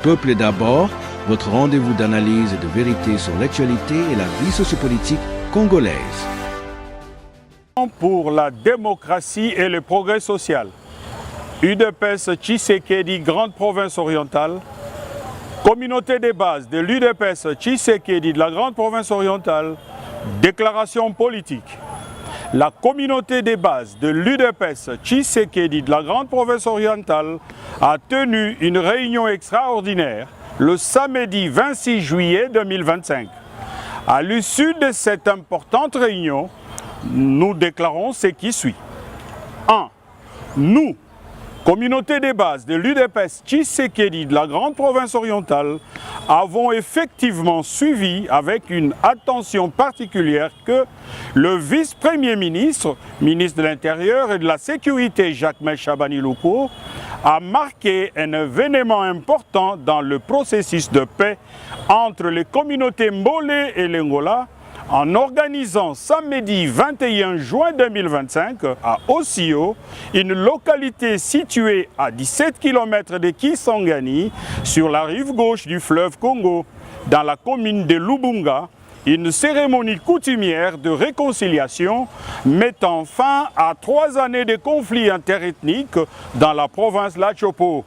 Peuple d'abord, votre rendez-vous d'analyse et de vérité sur l'actualité et la vie sociopolitique congolaise. Pour la démocratie et le progrès social, UDPS Tshisekedi, Grande Province Orientale, Communauté des bases de l'UDPS Tshisekedi de la Grande Province Orientale, déclaration politique. La communauté des bases de l'UDPS Tshisekedi de la Grande Province Orientale a tenu une réunion extraordinaire le samedi 26 juillet 2025. À l'issue de cette importante réunion, nous déclarons ce qui suit. 1. Nous, communauté des bases de l'UDPS Tshisekedi de la Grande Province Orientale, avons effectivement suivi avec une attention particulière que le vice-premier ministre, ministre de l'Intérieur et de la Sécurité, Jacques Chabani Loukour, a marqué un événement important dans le processus de paix entre les communautés Mbolé et Lengola en organisant samedi 21 juin 2025 à Osio, une localité située à 17 km de Kisangani, sur la rive gauche du fleuve Congo, dans la commune de Lubunga, une cérémonie coutumière de réconciliation mettant fin à 3 années de conflits interethniques dans la province Lachopo.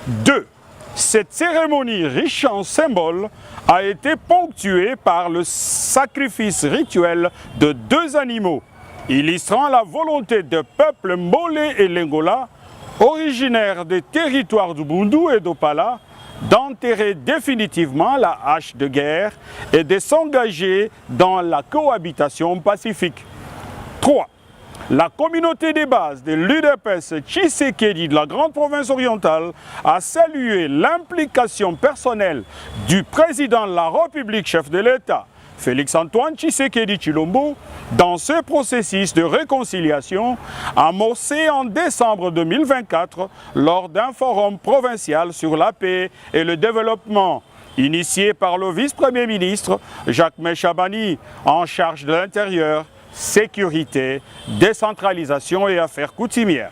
2. Cette cérémonie riche en symboles a été ponctuée par le sacrifice rituel de 2 animaux, illustrant la volonté des peuples Mbolé et Lengola, originaires des territoires du Bundu et d'Opala, d'enterrer définitivement la hache de guerre et de s'engager dans la cohabitation pacifique. 3. La communauté des bases de l'UDPS Tshisekedi de la Grande Province Orientale a salué l'implication personnelle du président de la République, chef de l'État, Félix-Antoine Tshisekedi Tshilombo, dans ce processus de réconciliation amorcé en décembre 2024 lors d'un forum provincial sur la paix et le développement, initié par le vice-premier ministre Jacques Chabani, en charge de l'Intérieur, sécurité, décentralisation et affaires coutumières.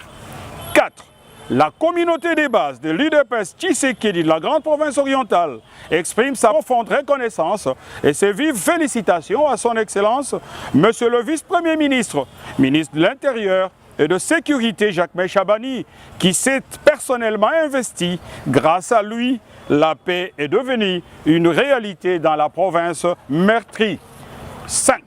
4. La communauté des bases de l'UDPS Tshisekedi de la Grande Province Orientale exprime sa profonde reconnaissance et ses vives félicitations à son Excellence, Monsieur le Vice-Premier ministre, ministre de l'Intérieur et de Sécurité Jacques Chabani, qui s'est personnellement investi. Grâce à lui, la paix est devenue une réalité dans la province meurtrie. 5.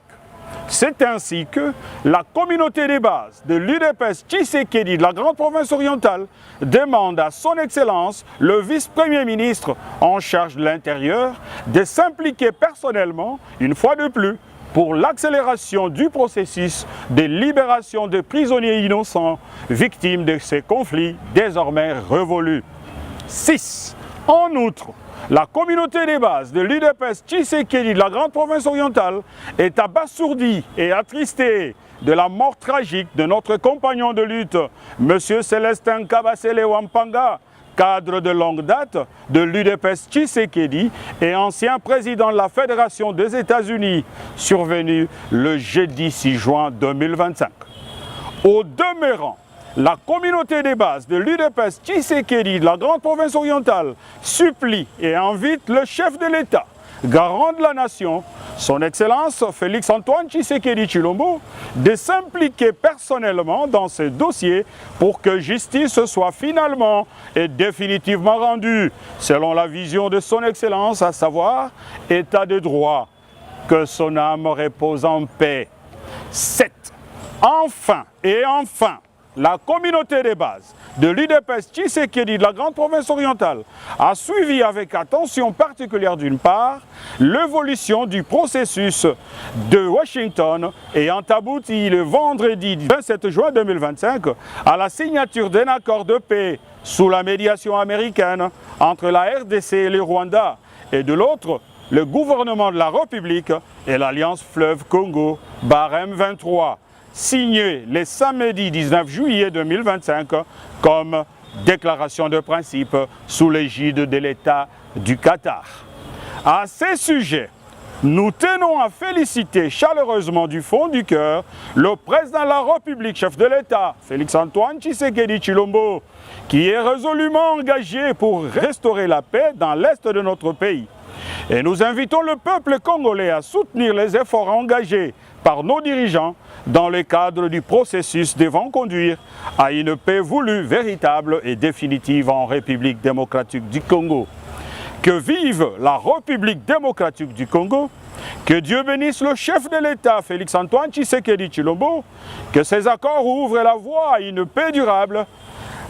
C'est ainsi que la communauté des bases de l'UDPS Tshisekedi de la Grande Province Orientale demande à son Excellence, le vice-premier ministre en charge de l'Intérieur, de s'impliquer personnellement, une fois de plus, pour l'accélération du processus de libération des prisonniers innocents victimes de ces conflits désormais révolus. 6. En outre, la communauté des bases de l'UDPS Tshisekedi de la Grande Province Orientale est abasourdie et attristée de la mort tragique de notre compagnon de lutte, M. Célestin Kabasele Wampanga, cadre de longue date de l'UDPS Tshisekedi et ancien président de la Fédération des États-Unis, survenu le jeudi 6 juin 2025. Au demeurant, la communauté des bases de l'UDPS Tshisekedi de la Grande Province Orientale supplie et invite le chef de l'État, garant de la nation, son Excellence Félix-Antoine Tshisekedi Tshilombo, de s'impliquer personnellement dans ce dossier pour que justice soit finalement et définitivement rendue selon la vision de son Excellence, à savoir État de droit, que son âme repose en paix. 7. Enfin, la communauté des bases de l'UDPS Tshisekedi de la Grande Province Orientale a suivi avec attention particulière d'une part l'évolution du processus de Washington ayant abouti le vendredi 27 juin 2025 à la signature d'un accord de paix sous la médiation américaine entre la RDC et le Rwanda et de l'autre le gouvernement de la République et l'Alliance Fleuve Congo, barème 23. Signé le samedi 19 juillet 2025 comme déclaration de principe sous l'égide de l'État du Qatar. À ce sujet, nous tenons à féliciter chaleureusement du fond du cœur le président de la République, chef de l'État, Félix-Antoine Tshisekedi Tshilombo, qui est résolument engagé pour restaurer la paix dans l'est de notre pays. Et nous invitons le peuple congolais à soutenir les efforts engagés par nos dirigeants dans le cadre du processus devant conduire à une paix voulue, véritable et définitive en République démocratique du Congo. Que vive la République démocratique du Congo, que Dieu bénisse le chef de l'État, Félix-Antoine Tshisekedi Tshilombo, que ces accords ouvrent la voie à une paix durable,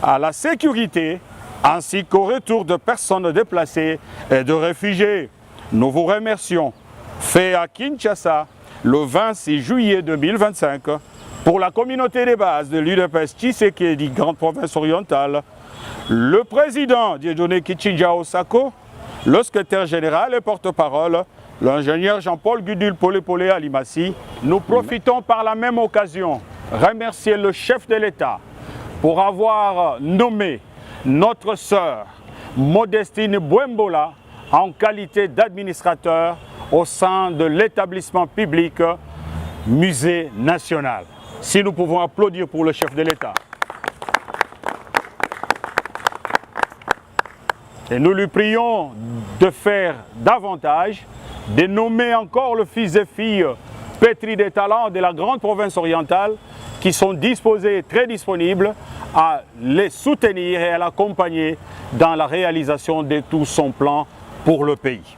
à la sécurité, ainsi qu'au retour de personnes déplacées et de réfugiés. Nous vous remercions. Fait à Kinshasa, le 26 juillet 2025, pour la communauté des bases de l'UDPS Tshisekedi, Grande Province Orientale, le président Dieudonné Kichinja Osako, le secrétaire général et porte-parole, l'ingénieur Jean-Paul Gudule Polé Alimassi. Nous profitons par la même occasion remercier le chef de l'État pour avoir nommé notre sœur Modestine Bouembola en qualité d'administrateur au sein de l'établissement public Musée national. Si nous pouvons applaudir pour le chef de l'État. Et nous lui prions de faire davantage, de nommer encore le fils et filles pétris des talents de la grande province orientale qui sont disposés, très disponibles, à les soutenir et à l'accompagner dans la réalisation de tout son plan pour le pays.